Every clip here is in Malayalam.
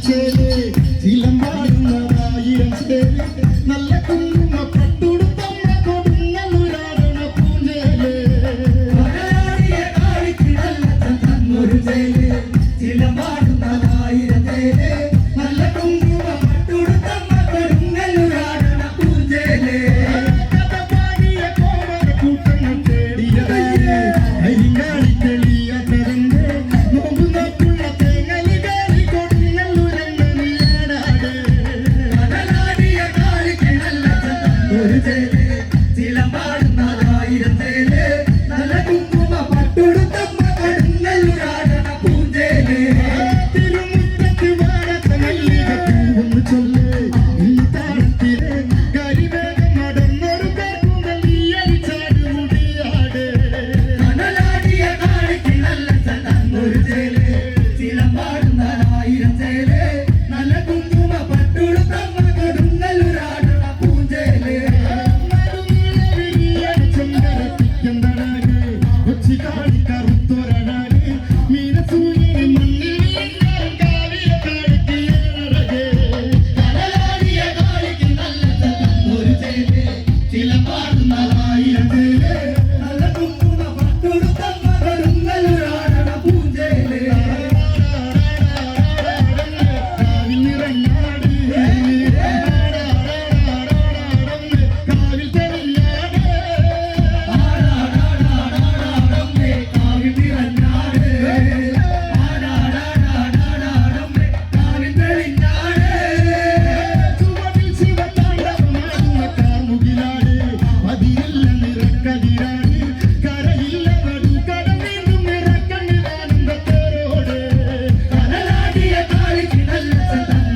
ചേല് ചിലമ്പാടുന്നതായിരം ചേല് നല്ല കുങ്കുമ പട്ടുടുത്തമ്മ കൊടുങ്ങലുരാടണ പൂഞ്ചേല് ഒരു ചേല് ചിലമ്പാടുന്നതായിരം ചേല് നല്ല കുങ്കുമ പട്ടുടുത്തമ്മ കൊടുങ്ങലുരാടണ പൂഞ്ചേല് കൂട്ടങ്ങൾ തേടിയതേ അരിങ്ങാടി തെളിയാത്തതെന്റെ നോമ്പ് നോക്കുള്ള തേങ്ങല് കാലി കൊടുങ്ങലുരങ്ങ നീയാടാട് കടലാടിയ കാളിക്ക് നല്ല ഒരു ചേല് ചിലമ്പാടുന്നതായിരം ചേല് നല്ല കുങ്കുമ പട്ടുടുത്തമ്മ കൊടുങ്ങലുരാടണ പൂഞ്ചേല് തിരുമുറ്റത്ത് വാടാത്ത മല്ലിക പൂവെന്ന് ചൊല്ല് ഈ താളത്തിലെ കരിവേഗം നടന്നൊരു കാർക്കുന്തൽ നീ അരിച്ചാട് മുടിയാട് കടലാടിയ കാളിക്ക് നല്ല ഒരു ചേല് ചിലമ്പാടുന്നതായിരം ചേല് നല്ല കുങ്കുമ പട്ടുടുത്തമ്മ കൊടുങ്ങലുരാടണ പൂഞ്ചേല് കടലാടിയ കാളിക്ക് നല്ല ഒരു ചേല് ചിലമ്പാടുന്നതായിരം ചേല് നല്ല കുങ്കുമ പട്ടുടുത്തമ്മ കൊടുങ്ങലുരാടണ പൂഞ്ചേല് കടലാടിയ കാളിക്ക് നല്ല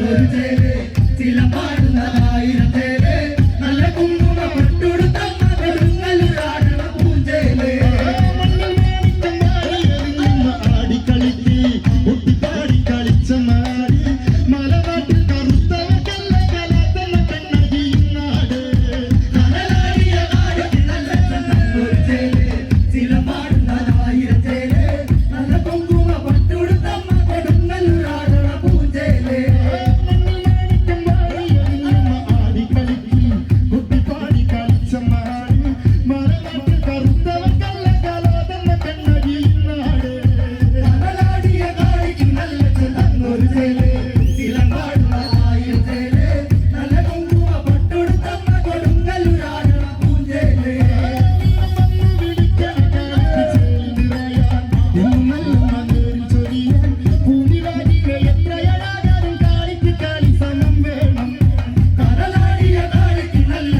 ഒരു ചേല് ചിലമ്പാടുന്നതായിരം ചേല് നല്ല കുങ്കുമ പട്ടുടുത്തമ്മ കൊടുങ്ങലുരാടണ പൂഞ്ചേല് കടലാടിയ കാളിക്ക് നല്ല ഒരു ചേല് ചിലമ്പാടുന്നതായിരം ചേല് നല്ല കുങ്കുമ പട്ടുടുത്തമ്മ കൊടുങ്ങലുരാടണ പൂഞ്ചേല് കടലാടിയ കാളിക്ക് നല്ല ഒരു ചേല് ചിലമ്പാടുന്നതായിരം ചേല് നല്ല കുങ്കുമ പട്ടുടുത്തമ്മ കൊടുങ്ങലുരാടണ പൂഞ്ചേല് കടലാടിയ കാളിക്ക് നല്ല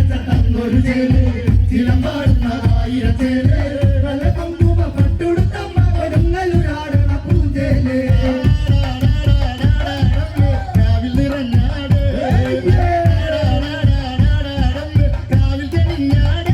ഒരു ചേല് ചിലമ്പാടുന്നതായിരം ചേല് നല്ല കുങ്കുമ പട്ടുടുത്തമ്മ കൊടുങ്ങലുരാടണ പൂഞ്ചേല് കാവിൽ നിറഞ്ഞാട് കാവിൽ നിറഞ്ഞാട്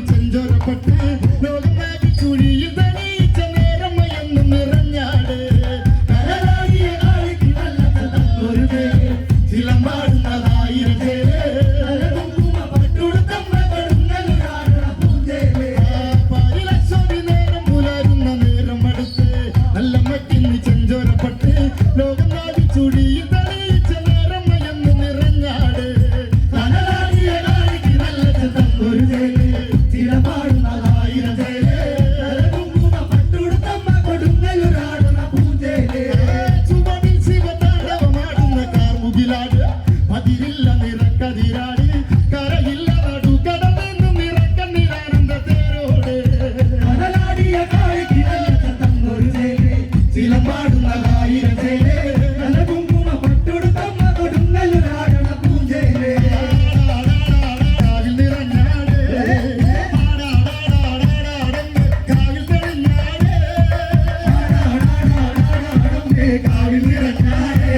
ചെഞ്ചോരപ്പെട്ട് ലോകമാകെ ചുഴിയിൽ തണിയിച്ച നേരമയൊന്നും നിറഞ്ഞാട് കടലാടിയ കാളിക്ക് നല്ല ഒരു ചേല് ചിലമ്പാടുന്നതായിരം ചേല് നല്ല കുങ്കുമ പട്ടുടുത്തമ്മ കൊടുങ്ങലുരാടണ പൂഞ്ചേല് പാരിലക്ഷോതി നേരം പുലരുന്ന നേരം അടുത്ത് നല്ല മറ്റിന്ന് ചെഞ്ചോരപ്പെട്ട് ലോകമാകെ ചുഴിയിൽ തണിയിച്ച നേരമയൊന്നും നിറഞ്ഞാട് കടലാടിയ കാളിക്ക് നല്ല ഒരു ചേല് ചിലമ്പാടുന്നതായിരം ചേല് നല്ല കുങ്കുമ പട്ടുടുത്തമ്മ കൊടുങ്ങലുരാടണ പൂഞ്ചേല് ചുവടിൽ ശിവതാണ്ഡവമാടുന്ന കാർമുകിലാട് പതിരില്ല നിറക്കതിരാട് കരയില്ല നടുക്കടമെന്നും നിറക്കണ്ണിരാനന്ദ തേരോട് കടലാടിയ കാളിക്ക് നല്ല ഒരു ചേല് ചിലമ്പാടുന്നതായിരം ചേല് നല്ല കുങ്കുമ പട്ടുടുത്തമ്മ കൊടുങ്ങലുരാടണ പൂഞ്ചേല് കാവിൽ നിറഞ്ഞാട് കാവിൽ തെളിഞ്ഞാട് കാവിൽ നിറഞ്ഞാട്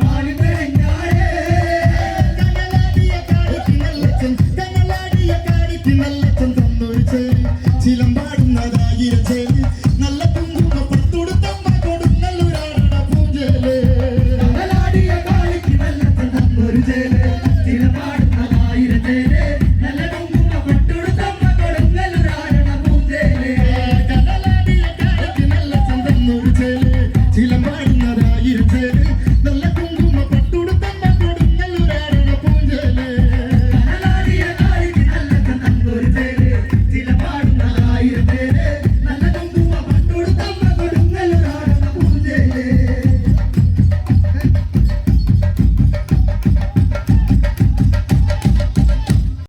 കാവിൽ നിറഞ്ഞാട് കങ്ങലാടിയ കാടിക്ക് നല്ല ചന്ദ്രൻ തന്നൊരു ചേരി ചിലമ്പാടുന്നതായിരം ചേരി നല്ല കുങ്കുമ